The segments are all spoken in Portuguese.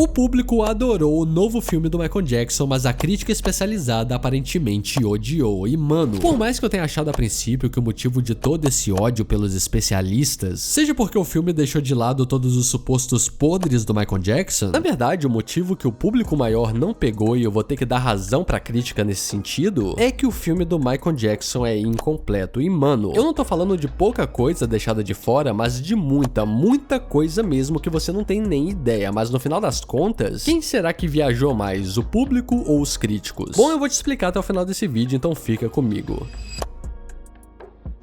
O público adorou o novo filme do Michael Jackson, mas a crítica especializada aparentemente odiou. E mano, por mais que eu tenha achado a princípio que o motivo de todo esse ódio pelos especialistas seja porque o filme deixou de lado todos os supostos podres do Michael Jackson, na verdade o motivo que o público maior não pegou, e eu vou ter que dar razão pra crítica nesse sentido, é que o filme do Michael Jackson é incompleto. E mano, eu não tô falando de pouca coisa deixada de fora, mas de muita coisa mesmo que você não tem nem ideia. Mas no final das contas, quem será que viajou mais, o público ou os críticos? Bom, eu vou te explicar até o final desse vídeo, então fica comigo.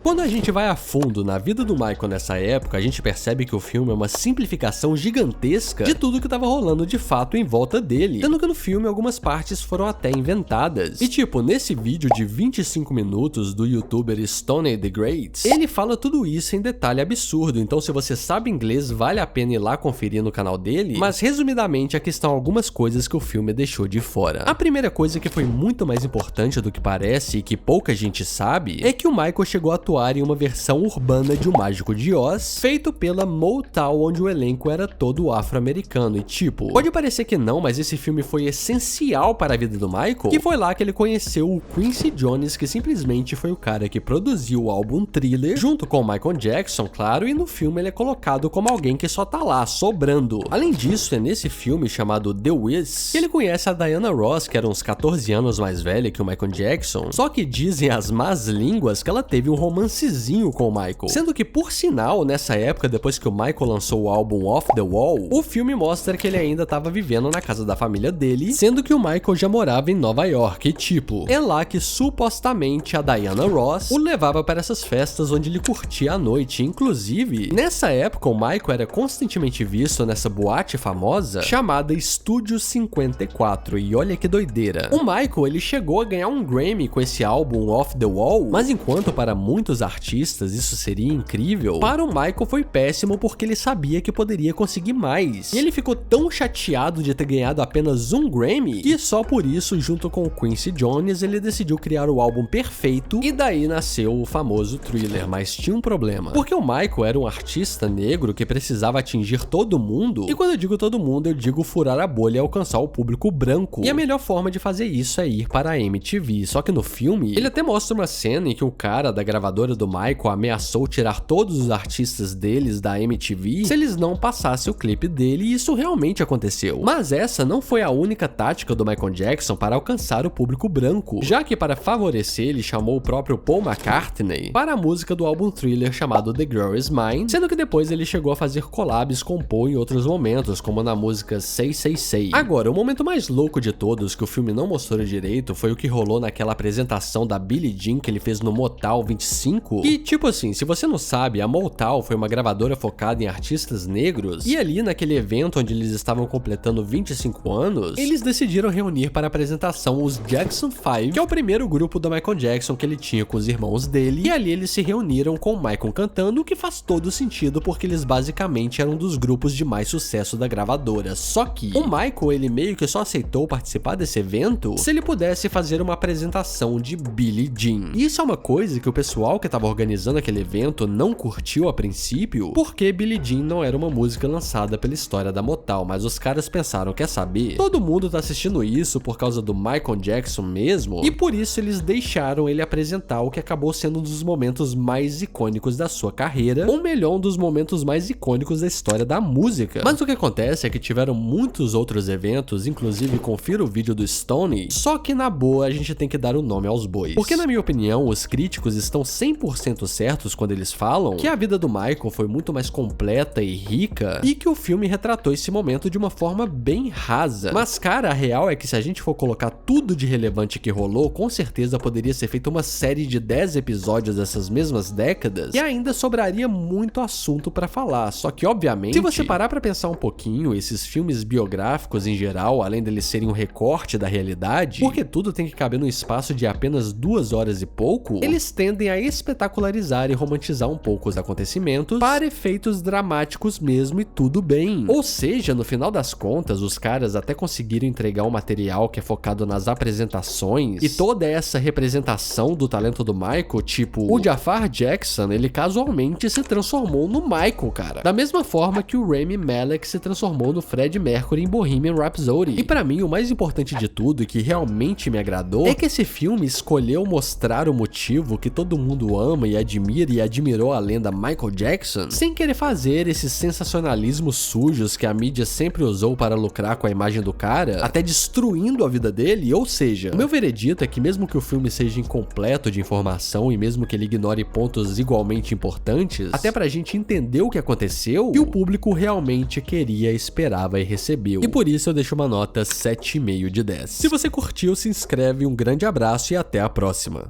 Quando a gente vai a fundo na vida do Michael nessa época, a gente percebe que o filme é uma simplificação gigantesca de tudo que tava rolando de fato em volta dele, sendo que no filme algumas partes foram até inventadas. E tipo, nesse vídeo de 25 minutos do youtuber Stoney the Great, ele fala tudo isso em detalhe absurdo, então se você sabe inglês, vale a pena ir lá conferir no canal dele, mas resumidamente aqui estão algumas coisas que o filme deixou de fora. A primeira coisa que foi muito mais importante do que parece e que pouca gente sabe, é que o Michael chegou a em uma versão urbana de O Mágico de Oz, feito pela Motown, onde o elenco era todo afro-americano. E tipo, pode parecer que não, mas esse filme foi essencial para a vida do Michael, que foi lá que ele conheceu o Quincy Jones, que simplesmente foi o cara que produziu o álbum Thriller, junto com o Michael Jackson, claro, e no filme ele é colocado como alguém que só tá lá, sobrando. Além disso, é nesse filme chamado The Wiz que ele conhece a Diana Ross, que era uns 14 anos mais velha que o Michael Jackson, só que dizem as más línguas que ela teve um romancezinho com o Michael. Sendo que, por sinal, nessa época, depois que o Michael lançou o álbum Off the Wall, o filme mostra que ele ainda estava vivendo na casa da família dele, sendo que o Michael já morava em Nova York. E tipo, é lá que supostamente a Diana Ross o levava para essas festas onde ele curtia a noite. Inclusive, nessa época, o Michael era constantemente visto nessa boate famosa chamada Estúdio 54. E olha que doideira. O Michael, ele chegou a ganhar um Grammy com esse álbum Off the Wall, mas enquanto para muitos artistas isso seria incrível, para o Michael foi péssimo porque ele sabia que poderia conseguir mais. E ele ficou tão chateado de ter ganhado apenas um Grammy que só por isso, junto com o Quincy Jones, ele decidiu criar o álbum perfeito, e daí nasceu o famoso Thriller. Mas tinha um problema, porque o Michael era um artista negro que precisava atingir todo mundo, e quando eu digo todo mundo, eu digo furar a bolha e alcançar o público branco. E a melhor forma de fazer isso é ir para a MTV. Só que no filme, ele até mostra uma cena em que o cara da gravadora do Michael ameaçou tirar todos os artistas deles da MTV se eles não passassem o clipe dele, e isso realmente aconteceu. Mas essa não foi a única tática do Michael Jackson para alcançar o público branco, já que para favorecer ele chamou o próprio Paul McCartney para a música do álbum Thriller chamado The Girl Is Mine, sendo que depois ele chegou a fazer collabs com Paul em outros momentos, como na música Say Say Say. Agora, o momento mais louco de todos que o filme não mostrou direito foi o que rolou naquela apresentação da Billie Jean que ele fez no Motown 25. E tipo assim, se você não sabe, a Motown foi uma gravadora focada em artistas negros, e ali naquele evento onde eles estavam completando 25 anos, eles decidiram reunir para a apresentação os Jackson 5, que é o primeiro grupo do Michael Jackson que ele tinha com os irmãos dele, e ali eles se reuniram com o Michael cantando, o que faz todo sentido porque eles basicamente eram dos grupos de mais sucesso da gravadora. Só que o Michael, ele meio que só aceitou participar desse evento se ele pudesse fazer uma apresentação de Billie Jean. E isso é uma coisa que o pessoal que estava organizando aquele evento não curtiu a princípio, porque Billie Jean não era uma música lançada pela história da Motown, mas os caras pensaram, quer saber? Todo mundo tá assistindo isso por causa do Michael Jackson mesmo, e por isso eles deixaram ele apresentar o que acabou sendo um dos momentos mais icônicos da sua carreira, ou melhor, um dos momentos mais icônicos da história da música. Mas o que acontece é que tiveram muitos outros eventos, inclusive confira o vídeo do Stoney, só que na boa a gente tem que dar o nome aos bois, porque na minha opinião os críticos estão 100% certos quando eles falam que a vida do Michael foi muito mais completa e rica, e que o filme retratou esse momento de uma forma bem rasa. Mas cara, a real é que se a gente for colocar tudo de relevante que rolou, com certeza poderia ser feita uma série de 10 episódios dessas mesmas décadas, e ainda sobraria muito assunto pra falar. Só que obviamente, se você parar pra pensar um pouquinho, esses filmes biográficos em geral, além deles serem um recorte da realidade, porque tudo tem que caber num espaço de apenas 2 horas e pouco, eles tendem a espetacularizar e romantizar um pouco os acontecimentos para efeitos dramáticos mesmo, e tudo bem. Ou seja, no final das contas, os caras até conseguiram entregar um material que é focado nas apresentações e toda essa representação do talento do Michael, tipo, o Jafar Jackson, ele casualmente se transformou no Michael, cara. Da mesma forma que o Rami Malek se transformou no Freddie Mercury em Bohemian Rhapsody. E pra mim, o mais importante de tudo e que realmente me agradou é que esse filme escolheu mostrar o motivo que todo mundo ama e admira e admirou a lenda Michael Jackson, sem querer fazer esses sensacionalismos sujos que a mídia sempre usou para lucrar com a imagem do cara, até destruindo a vida dele. Ou seja, o meu veredito é que mesmo que o filme seja incompleto de informação e mesmo que ele ignore pontos igualmente importantes, até pra gente entender o que aconteceu, que o público realmente queria, esperava e recebeu. E por isso eu deixo uma nota 7,5 de 10. Se você curtiu, se inscreve, um grande abraço e até a próxima.